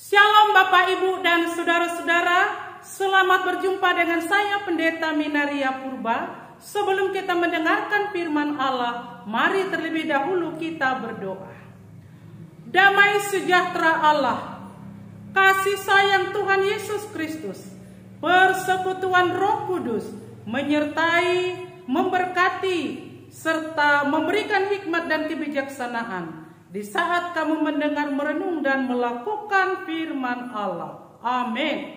Shalom Bapak Ibu dan Saudara-saudara, selamat berjumpa dengan saya Pendeta Minaria Purba. Sebelum kita mendengarkan firman Allah, mari terlebih dahulu kita berdoa. Damai sejahtera Allah, kasih sayang Tuhan Yesus Kristus, persekutuan Roh Kudus menyertai, memberkati, serta memberikan hikmat dan kebijaksanaan di saat kamu mendengar, merenung, dan melakukan firman Allah. Amin.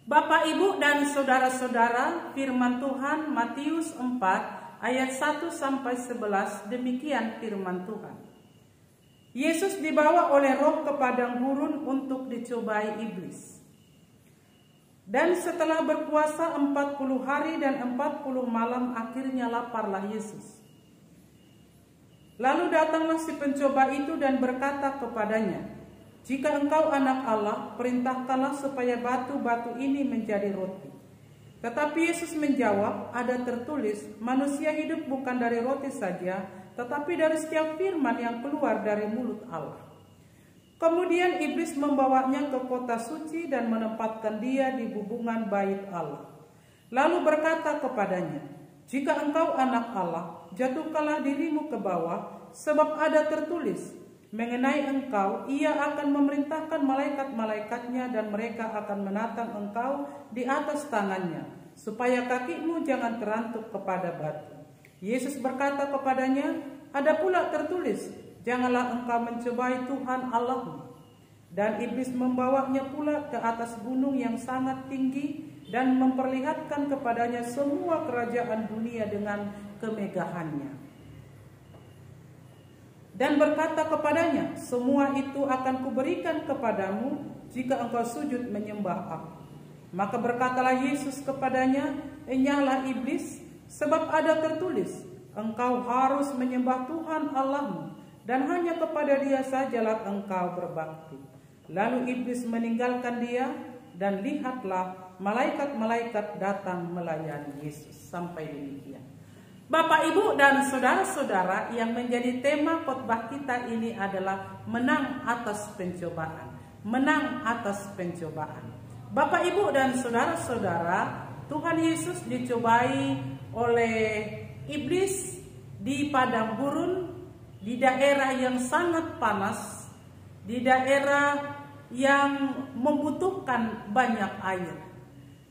Bapak, Ibu, dan Saudara-saudara, firman Tuhan Matius 4 ayat 1-11, demikian firman Tuhan. Yesus dibawa oleh Roh ke padang gurun untuk dicobai iblis. Dan setelah berpuasa 40 hari dan 40 malam, akhirnya laparlah Yesus. Lalu datanglah si pencoba itu dan berkata kepadanya, "Jika engkau anak Allah, perintahkanlah supaya batu-batu ini menjadi roti." Tetapi Yesus menjawab, "Ada tertulis, manusia hidup bukan dari roti saja, tetapi dari setiap firman yang keluar dari mulut Allah." Kemudian iblis membawanya ke kota suci dan menempatkan dia di hubungan bait Allah. Lalu berkata kepadanya, "Jika engkau anak Allah, jatuhkanlah dirimu ke bawah, sebab ada tertulis, mengenai engkau, ia akan memerintahkan malaikat-malaikatnya dan mereka akan menatang engkau di atas tangannya, supaya kakimu jangan terantuk kepada batu." Yesus berkata kepadanya, "Ada pula tertulis, janganlah engkau mencobai Tuhan Allahmu." Dan iblis membawanya pula ke atas gunung yang sangat tinggi dan memperlihatkan kepadanya semua kerajaan dunia dengan kemegahannya. Dan berkata kepadanya, "Semua itu akan kuberikan kepadamu jika engkau sujud menyembah aku." Maka berkatalah Yesus kepadanya, "Enyahlah iblis, sebab ada tertulis, engkau harus menyembah Tuhan Allahmu, dan hanya kepada Dia sajalah engkau berbakti." Lalu iblis meninggalkan dia, dan lihatlah malaikat-malaikat datang melayani Yesus. Sampai demikian. Bapak, Ibu, dan saudara-saudara, yang menjadi tema khotbah kita ini adalah menang atas pencobaan. Menang atas pencobaan. Bapak, Ibu, dan saudara-saudara, Tuhan Yesus dicobai oleh iblis di padang gurun, di daerah yang sangat panas, di daerah yang membutuhkan banyak air.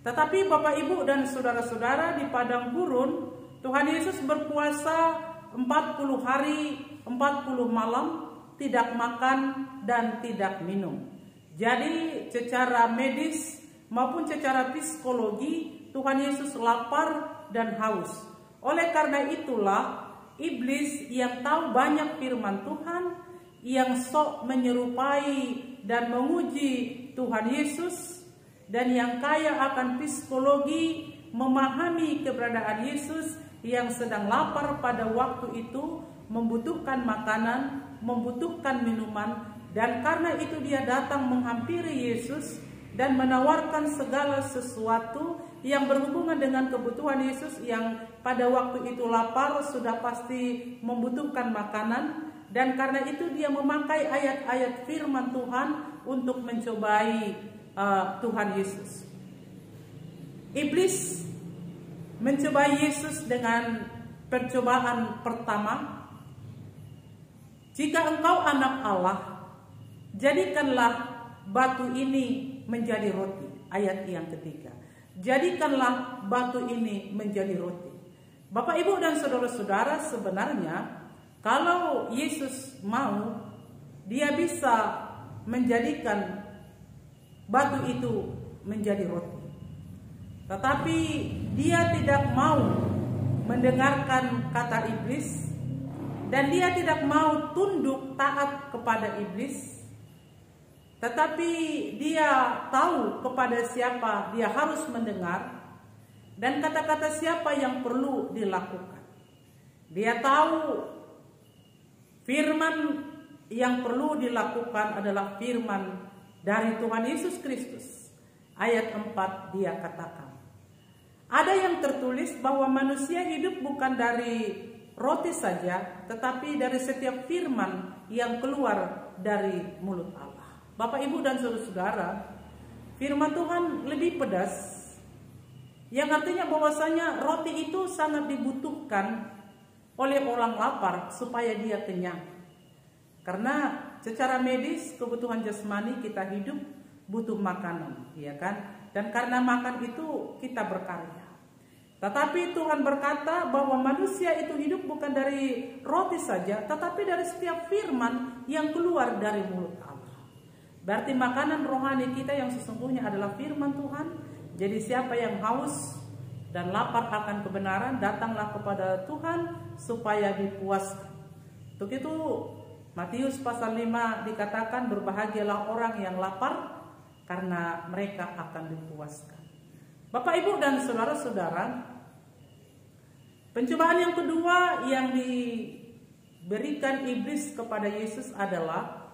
Tetapi Bapak, Ibu, dan saudara-saudara, di padang gurun Tuhan Yesus berpuasa 40 hari 40 malam, tidak makan dan tidak minum. Jadi secara medis maupun secara psikologi Tuhan Yesus lapar dan haus. Oleh karena itulah iblis yang tahu banyak firman Tuhan, yang sok menyerupai dan menguji Tuhan Yesus, dan yang kaya akan psikologi, memahami keberadaan Yesus yang sedang lapar pada waktu itu, membutuhkan makanan, membutuhkan minuman, dan karena itu dia datang menghampiri Yesus dan menawarkan segala sesuatu yang berhubungan dengan kebutuhan Yesus yang pada waktu itu lapar, sudah pasti membutuhkan makanan. Dan karena itu dia memakai ayat-ayat firman Tuhan untuk mencobai Tuhan Yesus. Iblis mencobai Yesus dengan percobaan pertama, "Jika engkau anak Allah, jadikanlah batu ini menjadi roti." Ayat yang ketiga, jadikanlah batu ini menjadi roti. Bapak, Ibu, dan saudara-saudara, sebenarnya kalau Yesus mau, dia bisa menjadikan batu itu menjadi roti. Tetapi dia tidak mau mendengarkan kata iblis, dan dia tidak mau tunduk taat kepada iblis. Tetapi dia tahu kepada siapa dia harus mendengar, dan kata-kata siapa yang perlu dilakukan. Dia tahu firman yang perlu dilakukan adalah firman dari Tuhan Yesus Kristus. Ayat 4 dia katakan, "Ada yang tertulis bahwa manusia hidup bukan dari roti saja, tetapi dari setiap firman yang keluar dari mulut Allah." Bapak, Ibu, dan saudara-saudara, firman Tuhan lebih pedas, yang artinya bahwasanya roti itu sangat dibutuhkan oleh orang lapar supaya dia kenyang. Karena secara medis, kebutuhan jasmani kita hidup butuh makanan, ya kan? Dan karena makan itu kita berkarya. Tetapi Tuhan berkata bahwa manusia itu hidup bukan dari roti saja, tetapi dari setiap firman yang keluar dari mulut Allah. Berarti makanan rohani kita yang sesungguhnya adalah firman Tuhan. Jadi siapa yang haus dan lapar akan kebenaran, datanglah kepada Tuhan supaya dipuaskan. Untuk itu Matius pasal 5 dikatakan, berbahagialah orang yang lapar karena mereka akan dipuaskan. Bapak, Ibu, dan saudara-saudara, pencobaan yang kedua yang diberikan iblis kepada Yesus adalah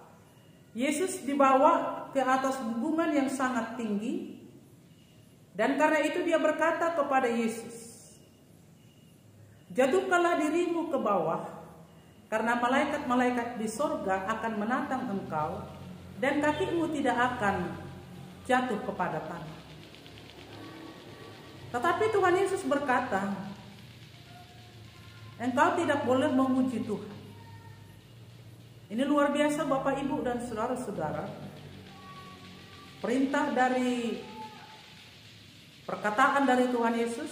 Yesus dibawa ke atas gunungan yang sangat tinggi, dan karena itu dia berkata kepada Yesus, "Jatuhkanlah dirimu ke bawah, karena malaikat-malaikat di sorga akan menatang engkau, dan kakimu tidak akan jatuh kepada tanah." Tetapi Tuhan Yesus berkata, "Engkau tidak boleh memuji Tuhan." Ini luar biasa, Bapak, Ibu, dan saudara-saudara. Perintah dari perkataan dari Tuhan Yesus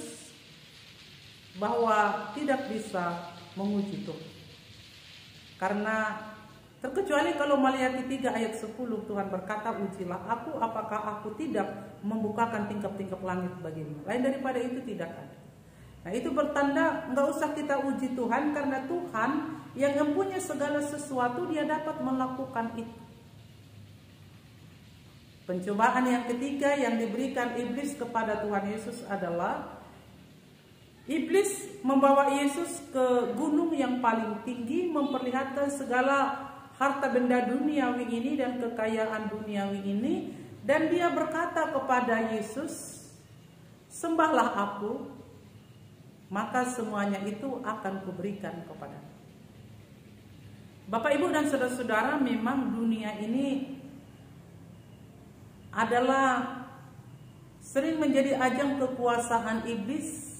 bahwa tidak bisa memuji Tuhan. Karena terkecuali kalau Maliaki 3 ayat 10 Tuhan berkata, "Ujilah aku, apakah aku tidak membukakan tingkap-tingkap langit bagimu." Lain daripada itu tidak ada. Nah, itu bertanda nggak usah kita uji Tuhan, karena Tuhan yang mempunyai segala sesuatu, dia dapat melakukan itu. Pencobaan yang ketiga yang diberikan iblis kepada Tuhan Yesus adalah iblis membawa Yesus ke gunung yang paling tinggi, memperlihatkan segala harta benda duniawi ini dan kekayaan duniawi ini, dan dia berkata kepada Yesus, "Sembahlah aku, maka semuanya itu akan kuberikan kepadamu." Bapak, Ibu, dan saudara-saudara, memang dunia ini adalah sering menjadi ajang kekuasaan iblis.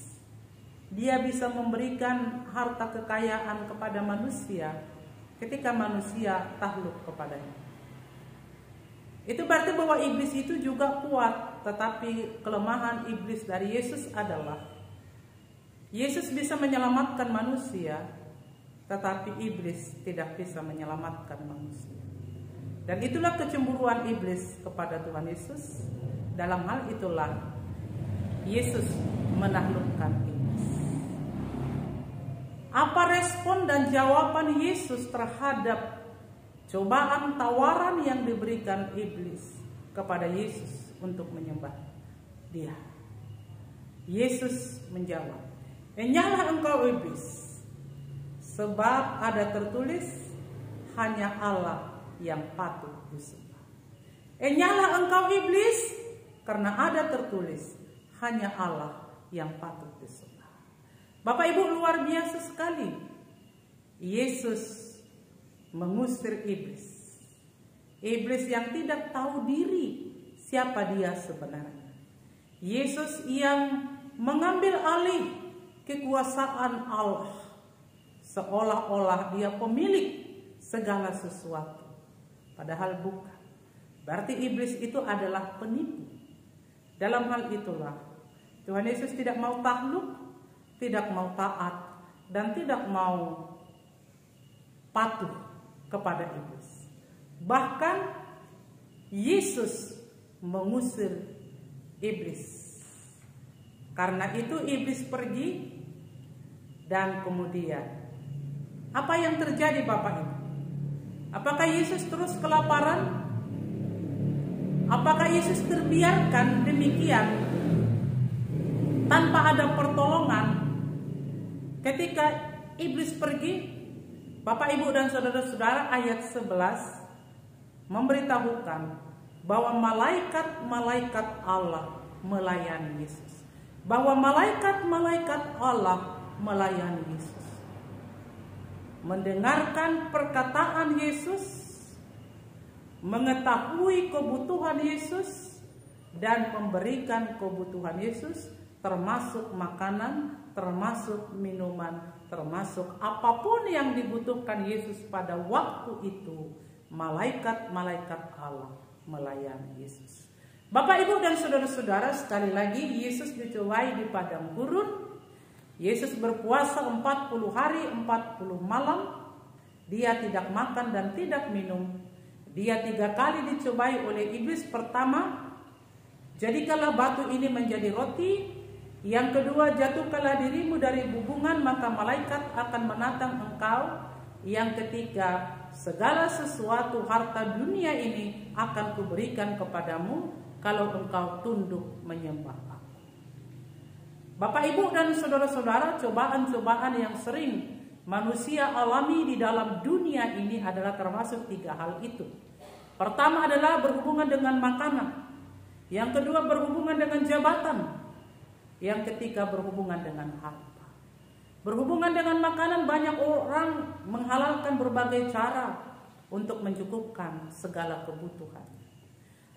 Dia bisa memberikan harta kekayaan kepada manusia ketika manusia takluk kepadanya. Itu berarti bahwa iblis itu juga kuat, tetapi kelemahan iblis dari Yesus adalah Yesus bisa menyelamatkan manusia, tetapi iblis tidak bisa menyelamatkan manusia. Dan itulah kecemburuan iblis kepada Tuhan Yesus. Dalam hal itulah Yesus menaklukkan iblis. Apa respon dan jawaban Yesus terhadap cobaan tawaran yang diberikan iblis kepada Yesus untuk menyembah Dia? Yesus menjawab, "Enyahlah engkau iblis, sebab ada tertulis, hanya Allah yang patut disembah." Enyahlah engkau iblis, karena ada tertulis, hanya Allah yang patut disembah. Bapak, Ibu, luar biasa sekali. Yesus mengusir iblis. Iblis yang tidak tahu diri siapa dia sebenarnya. Yesus yang mengambil alih kekuasaan Allah, seolah-olah dia pemilik segala sesuatu. Padahal bukan. Berarti iblis itu adalah penipu. Dalam hal itulah Tuhan Yesus tidak mau takluk, tidak mau taat, dan tidak mau patuh kepada iblis. Bahkan Yesus mengusir iblis. Karena itu iblis pergi, dan kemudian apa yang terjadi, Bapak Ibu? Apakah Yesus terus kelaparan? Apakah Yesus terbiarkan demikian tanpa ada pertolongan? Ketika iblis pergi, Bapak, Ibu, dan saudara-saudara, ayat 11 memberitahukan bahwa malaikat-malaikat Allah melayani Yesus. Bahwa malaikat-malaikat Allah melayani Yesus. Mendengarkan perkataan Yesus, mengetahui kebutuhan Yesus dan memberikan kebutuhan Yesus, termasuk makanan, termasuk minuman, termasuk apapun yang dibutuhkan Yesus pada waktu itu. Malaikat-malaikat Allah melayani Yesus. Bapak, Ibu, dan saudara-saudara, sekali lagi Yesus dicobai di padang gurun. Yesus berpuasa 40 hari 40 malam. Dia tidak makan dan tidak minum. Dia 3 kali dicobai oleh iblis. Pertama, jadikanlah batu ini menjadi roti. Yang kedua, jatuhkanlah dirimu dari bubungan, maka malaikat akan menatang engkau. Yang ketiga, segala sesuatu harta dunia ini akan kuberikan kepadamu kalau engkau tunduk menyembah aku. Bapak, Ibu, dan saudara-saudara, cobaan-cobaan yang sering manusia alami di dalam dunia ini adalah termasuk 3 hal itu. Pertama adalah berhubungan dengan makanan. Yang kedua berhubungan dengan jabatan. Yang ketiga berhubungan dengan harta. Berhubungan dengan makanan, banyak orang menghalalkan berbagai cara untuk mencukupkan segala kebutuhan.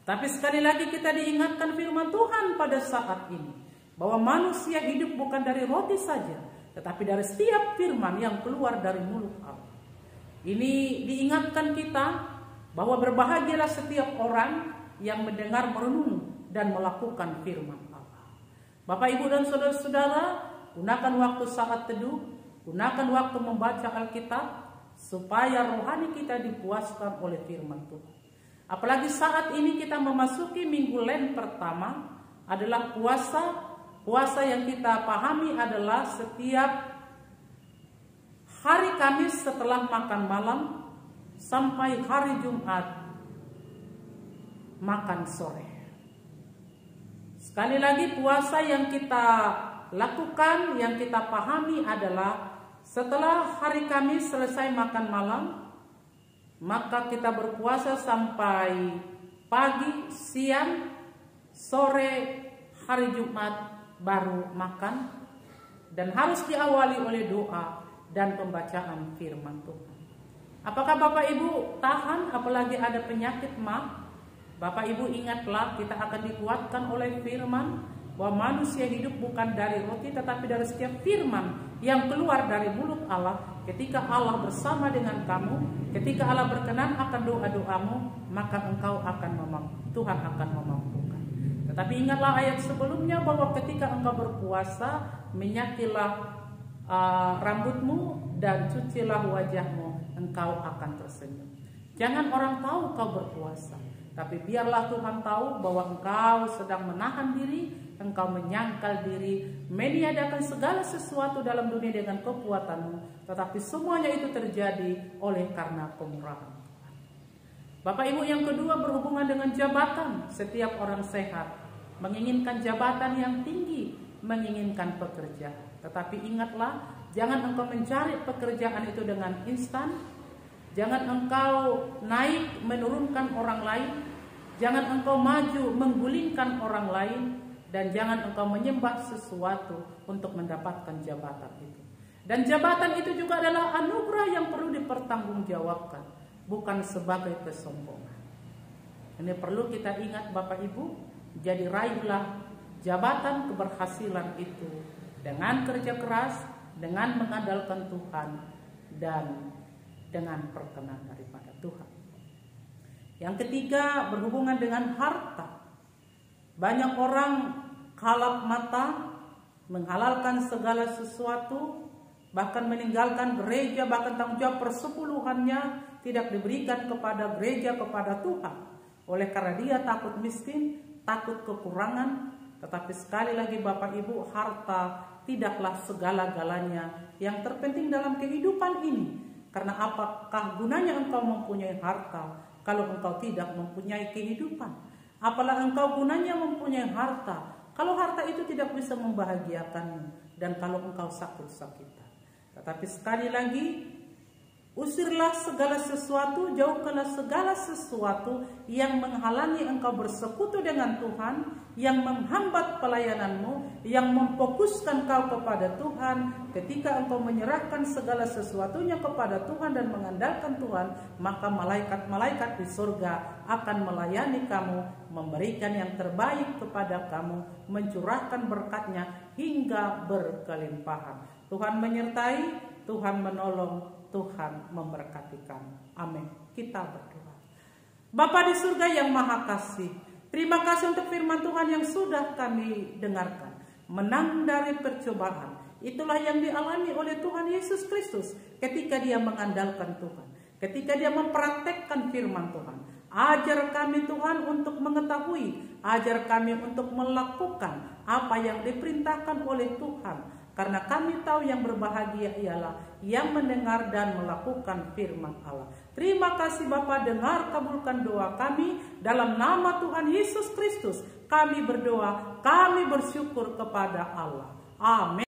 Tapi sekali lagi kita diingatkan firman Tuhan pada saat ini, bahwa manusia hidup bukan dari roti saja, tetapi dari setiap firman yang keluar dari mulut Allah. Ini diingatkan kita bahwa berbahagialah setiap orang yang mendengar, merenung, dan melakukan firman Allah. Bapak, Ibu, dan saudara-saudara, gunakan waktu saat teduh, gunakan waktu membaca Alkitab, supaya rohani kita dipuaskan oleh firman Tuhan. Apalagi saat ini kita memasuki minggu Lent pertama, adalah puasa yang kita pahami adalah setiap hari Kamis setelah makan malam sampai hari Jumat makan sore. Sekali lagi, puasa yang kita lakukan, yang kita pahami adalah setelah hari Kamis selesai makan malam, maka kita berpuasa sampai pagi, siang, sore, hari Jumat baru makan, dan harus diawali oleh doa dan pembacaan firman Tuhan. Apakah Bapak Ibu tahan apalagi ada penyakit mah? Bapak Ibu ingatlah, kita akan dikuatkan oleh firman bahwa manusia hidup bukan dari roti tetapi dari setiap firman yang keluar dari mulut Allah. Ketika Allah bersama dengan kamu, ketika Allah berkenan akan doa-doamu, maka engkau akan Tuhan akan memampukan. Tetapi ingatlah ayat sebelumnya bahwa ketika engkau berpuasa, minyakilah rambutmu dan cucilah wajahmu, engkau akan tersenyum. Jangan orang tahu kau berpuasa, tapi biarlah Tuhan tahu bahwa engkau sedang menahan diri, engkau menyangkal diri, meniadakan segala sesuatu dalam dunia dengan kekuatanmu, tetapi semuanya itu terjadi oleh karena kemurahan Tuhan. Bapak Ibu, yang kedua berhubungan dengan jabatan. Setiap orang sehat menginginkan jabatan yang tinggi, menginginkan pekerjaan. Tetapi ingatlah, jangan engkau mencari pekerjaan itu dengan instan. Jangan engkau naik menurunkan orang lain. Jangan engkau maju menggulingkan orang lain. Dan jangan engkau menyembah sesuatu untuk mendapatkan jabatan itu. Dan jabatan itu juga adalah anugerah yang perlu dipertanggungjawabkan, bukan sebagai kesombongan. Ini perlu kita ingat Bapak Ibu. Jadi raihlah jabatan keberhasilan itu dengan kerja keras, dengan mengandalkan Tuhan, dan dengan perkenan daripada Tuhan. Yang ketiga berhubungan dengan harta. Banyak orang kalap mata, menghalalkan segala sesuatu, bahkan meninggalkan gereja, bahkan tanggung jawab persepuluhannya tidak diberikan kepada gereja, kepada Tuhan. Oleh karena dia takut miskin, takut kekurangan. Tetapi sekali lagi Bapak Ibu, harta tidaklah segala-galanya yang terpenting dalam kehidupan ini. Karena apakah gunanya engkau mempunyai harta kalau engkau tidak mempunyai kehidupan? Apalah engkau gunanya mempunyai harta kalau harta itu tidak bisa membahagiakanmu dan kalau engkau sakit-sakitan. Tetapi sekali lagi, Usirlah segala sesuatu, jauhkanlah segala sesuatu yang menghalangi engkau bersekutu dengan Tuhan, yang menghambat pelayananmu, yang memfokuskan kau kepada Tuhan. Ketika engkau menyerahkan segala sesuatunya kepada Tuhan dan mengandalkan Tuhan, maka malaikat-malaikat di surga akan melayani kamu, memberikan yang terbaik kepada kamu, mencurahkan berkatnya hingga berkelimpahan. Tuhan menyertai, Tuhan menolong, Tuhan memberkati kamu. Amin. Kita berdoa. Bapa di surga yang maha kasih, terima kasih untuk firman Tuhan yang sudah kami dengarkan. Menang dari percobaan, itulah yang dialami oleh Tuhan Yesus Kristus ketika dia mengandalkan Tuhan, ketika dia mempraktekkan firman Tuhan. Ajar kami Tuhan untuk mengetahui, ajar kami untuk melakukan apa yang diperintahkan oleh Tuhan. Karena kami tahu yang berbahagia ialah yang mendengar dan melakukan firman Allah. Terima kasih Bapa, dengar kabulkan doa kami. Dalam nama Tuhan Yesus Kristus kami berdoa, kami bersyukur kepada Allah. Amin.